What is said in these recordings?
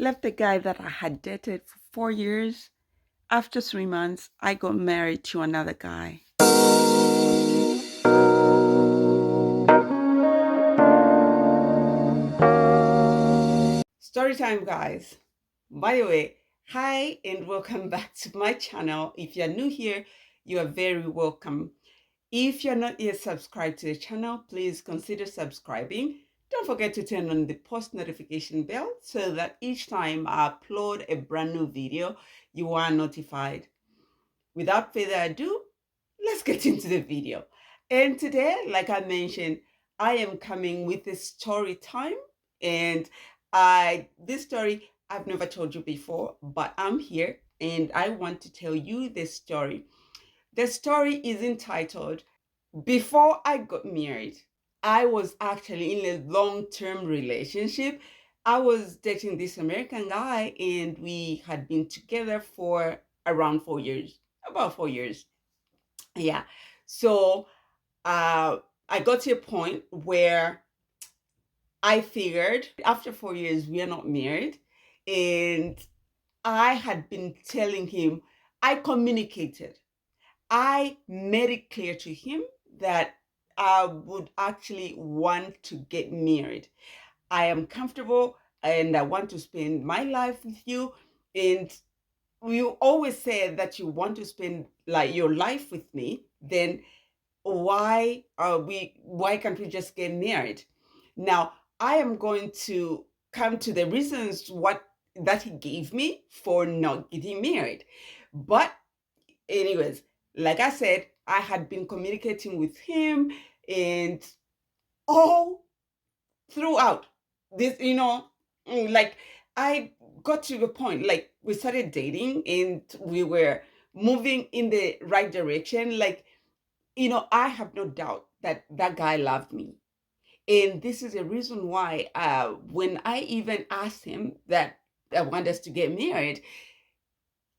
Left the guy that I had dated for 4 years. After 3 months, I got married to another guy. Story time, guys. By the way, hi and welcome back to my channel. If you're new here, you are very welcome. If you're not yet subscribed to the channel, please consider subscribing. Don't forget to turn on the post notification bell so that each time I upload a brand new video, you are notified. Without further ado, let's get into the video. And today, like I mentioned, I am coming with a story time. And this story I've never told you before, but I'm here and I want to tell you this story. The story is entitled Before I Got Married. I was actually in a long-term relationship. I was dating this American guy and we had been together for around 4 years, about 4 years. Yeah. So I got to a point where I figured after 4 years, we are not married. And I had been telling him, I communicated. I made it clear to him that I would actually want to get married. I am comfortable and I want to spend my life with you. And you always say that you want to spend like your life with me, then why can't we just get married? Now I am going to come to the reasons what that he gave me for not getting married. But anyways, like I said, I had been communicating with him and all throughout this, like I got to the point, like we started dating and we were moving in the right direction. Like, I have no doubt that that guy loved me. And this is a reason why when I even asked him that I want us to get married,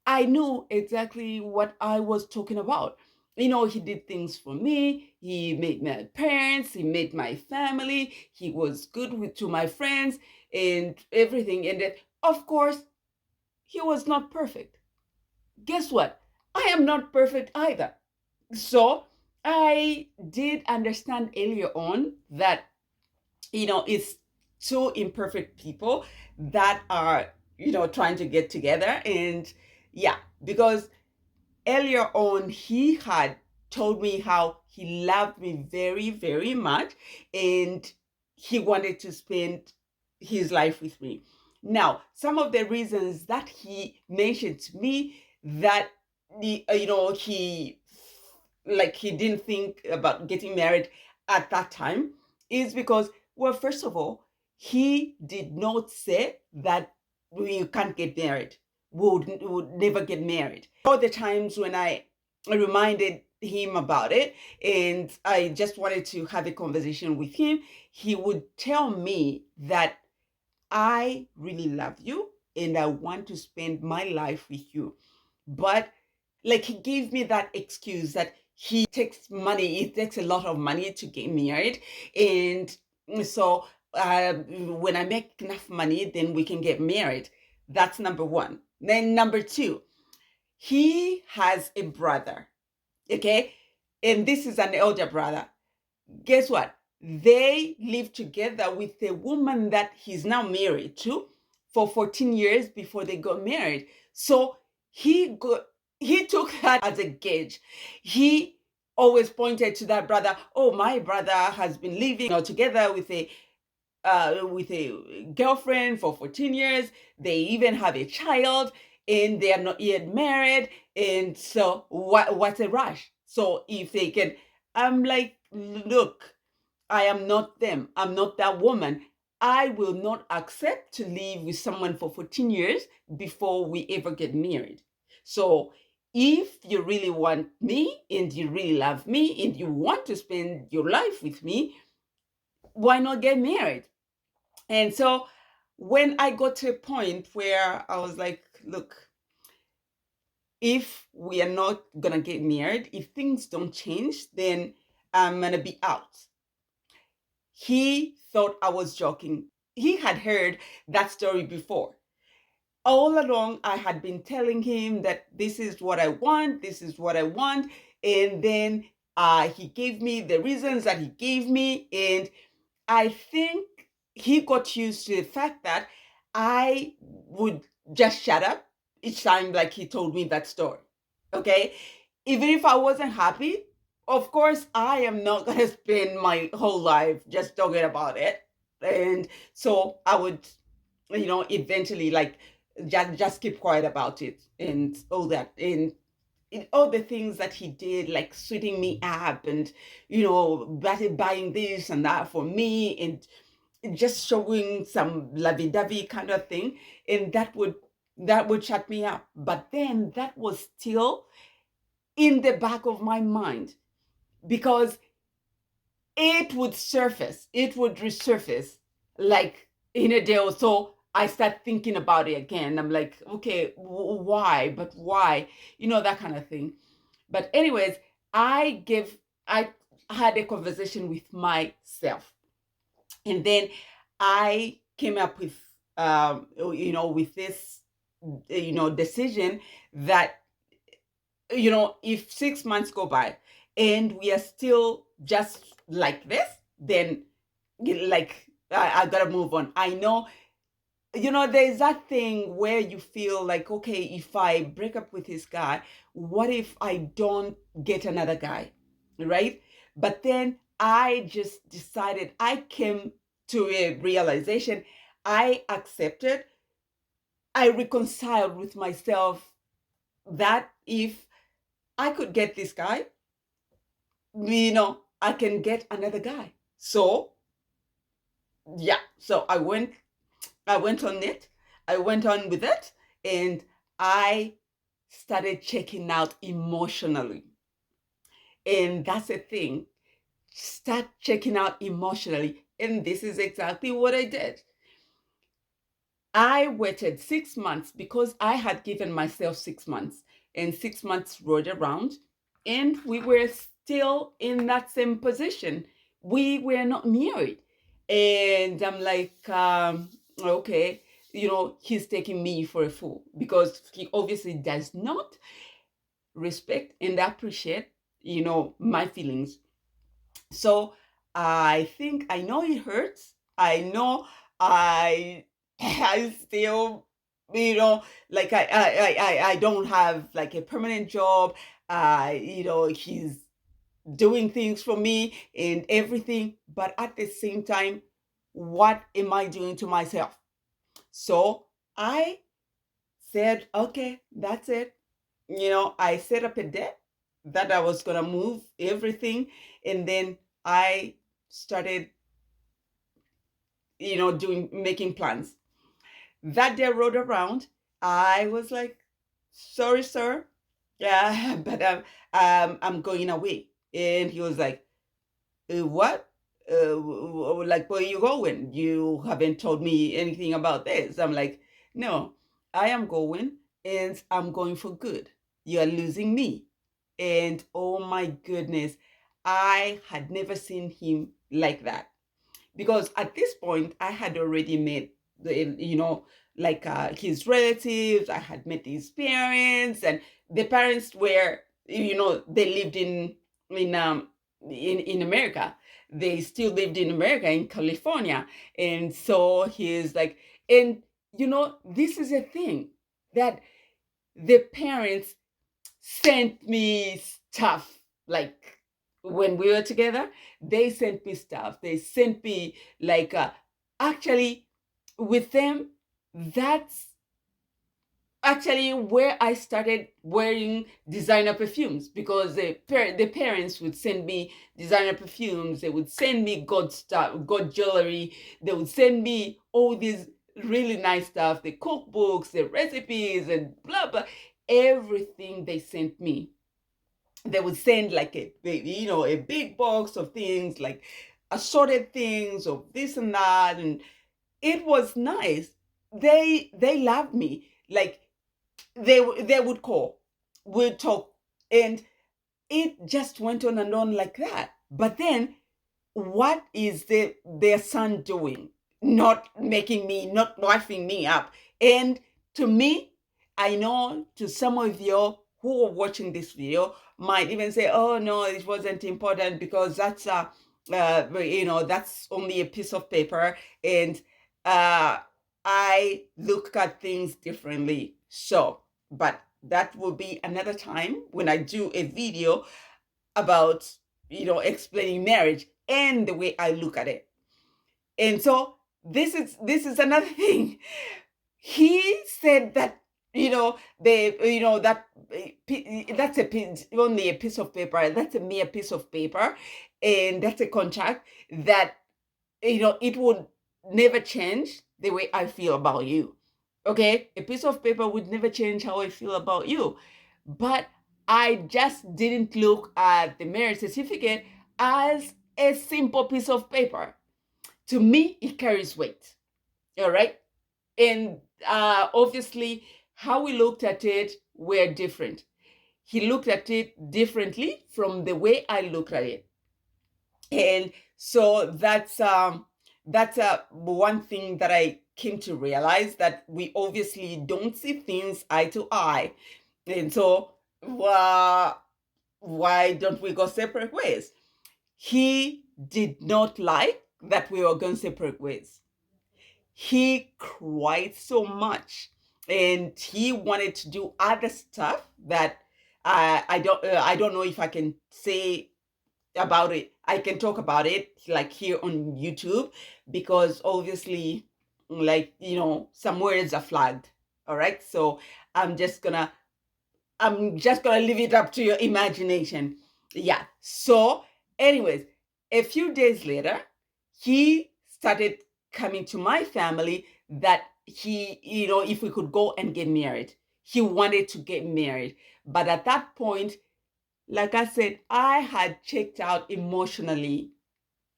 I knew exactly what I was talking about. He did things for me. He made my parents, he made my family, he was good to my friends and everything. And then, of course, he was not perfect. Guess what? I am not perfect either. So I did understand earlier on that, it's two imperfect people that are, trying to get together. And yeah, because earlier on, he had told me how he loved me very, very much and he wanted to spend his life with me. Now, some of the reasons that he mentioned to me that he didn't think about getting married at that time is because, well, first of all, he did not say that we can't get married, would never get married. All the times when I reminded him about it and I just wanted to have a conversation with him, he would tell me that I really love you and I want to spend my life with you. But like he gave me that excuse that he takes money, it takes a lot of money to get married. And so when I make enough money, then we can get married. That's number one. Then number two, he has a brother, okay? And this is an elder brother. Guess what? They lived together with a woman that he's now married to for 14 years before they got married. So he took that as a gauge. He always pointed to that brother. Oh, my brother has been living together with a girlfriend for 14 years. They even have a child and they are not yet married. And so what's a rush? So if they can, I'm like, look, I am not them. I'm not that woman. I will not accept to live with someone for 14 years before we ever get married. So if you really want me and you really love me and you want to spend your life with me, why not get married? And so when I got to a point where I was like, look, if we are not going to get married, if things don't change, then I'm going to be out. He thought I was joking. He had heard that story before. all along I had been telling him that this is what I want, this is what I want. And then he gave me the reasons that he gave me. And I think he got used to the fact that I would just shut up each time like he told me that story. Okay. Even if I wasn't happy, of course, I am not going to spend my whole life just talking about it. And so I would, eventually like just keep quiet about it and all that. And all the things that he did, like sweeting me up and, buying this and that for me and just showing some lovey-dovey kind of thing. And that would shut me up. But then that was still in the back of my mind because it would resurface like in a day or so. I start thinking about it again. I'm like, okay, why? But why? That kind of thing. But anyways, I had a conversation with myself, and then I came up with, with this, decision that, if 6 months go by and we are still just like this, then like I gotta move on. I know, there's that thing where you feel like, okay, if I break up with this guy, what if I don't get another guy, right? But then I just decided, I came to a realization, I accepted, I reconciled with myself that if I could get this guy, I can get another guy. So yeah, so I went on it. I went on with it, and I started checking out emotionally. And that's the thing. Start checking out emotionally. And this is exactly what I did. I waited 6 months because I had given myself 6 months, and 6 months rolled around, and we were still in that same position. We were not married. And I'm like, okay, he's taking me for a fool because he obviously does not respect and appreciate, my feelings. So I think I know it hurts. I know I I still, like I don't have like a permanent job. He's doing things for me and everything, but at the same time, what am I doing to myself? So I said, okay, that's it. I set up a date that I was gonna move everything, and then I started, doing making plans. That day rolled around. I was like, sorry, sir. Yeah, but I'm going away. And he was like, what? Like, where are you going? You haven't told me anything about this. I'm like, no, I am going, and I'm going for good. You are losing me. And oh my goodness, I had never seen him like that, because at this point I had already met like his relatives. I had met his parents, and the parents were, they lived in America. They still lived in America, in California. And so he's like, and this is a thing that the parents sent me stuff, like when we were together. They sent me stuff. They sent me like, actually, with them, that's actually where I started wearing designer perfumes, because the parents would send me designer perfumes. They would send me god stuff, god jewelry. They would send me all these really nice stuff, the cookbooks, the recipes, and blah blah, everything they sent me. They would send like a big box of things, like assorted things of this and that, and it was nice. They loved me. Like, they would call, we'd talk, and it just went on and on like that. But then, what is their son doing? Not making me, not wifing me up. And To me, I know to some of you who are watching this video might even say, oh no, it wasn't important because that's that's only a piece of paper, and uh I look at things differently. So, but that will be another time when I do a video about, explaining marriage and the way I look at it. And so this is another thing. He said that, that that's only a piece of paper. That's a mere piece of paper, and that's a contract that, it would never change the way I feel about you. Okay, a piece of paper would never change how I feel about you. But I just didn't look at the marriage certificate as a simple piece of paper. To me, it carries weight. All right. And obviously, how we looked at it were different. He looked at it differently from the way I looked at it. And so that's one thing that I came to realize, that we obviously don't see things eye to eye. And so why don't we go separate ways? He did not like that we were going separate ways. He cried so much, and he wanted to do other stuff that I don't know if I can say about it. I can talk about it like here on YouTube, because obviously, like, some words are flagged. All right, so I'm just gonna leave it up to your imagination. Yeah. So, anyways, a few days later, he started coming to my family that he, if we could go and get married. He wanted to get married. But at that point, like I said, I had checked out emotionally,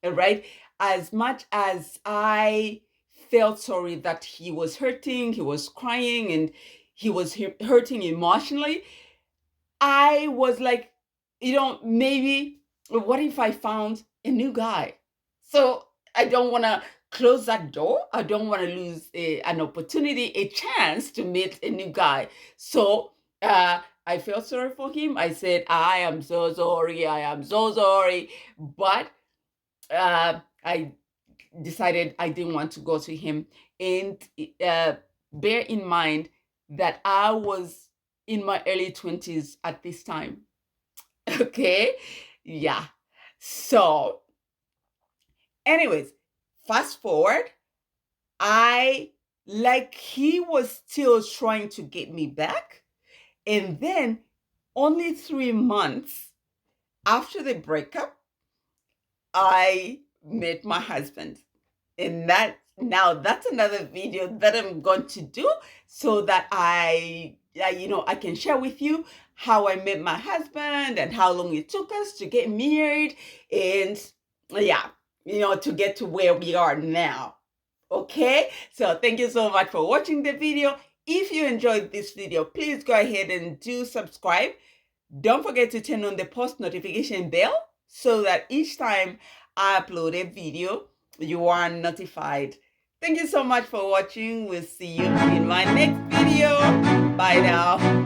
right? As much as I felt sorry that he was hurting, he was crying, and he was hurting emotionally, I was like, maybe what if I found a new guy? So I don't want to close that door. I don't want to lose an opportunity, a chance to meet a new guy. So I felt sorry for him. I said, I am so sorry. I am so sorry. But I decided I didn't want to go to him. And bear in mind that I was in my early 20s at this time. Okay. Yeah. So, anyways, fast forward, he was still trying to get me back. And then only 3 months after the breakup, I met my husband. And that's another video that I'm going to do, so that I can share with you how I met my husband and how long it took us to get married, and yeah, to get to where we are now. Okay, so thank you so much for watching the video. If you enjoyed this video, please go ahead and do subscribe. Don't forget to turn on the post notification bell so that each time I upload a video, you are notified. Thank you so much for watching. We'll see you in my next video. Bye now.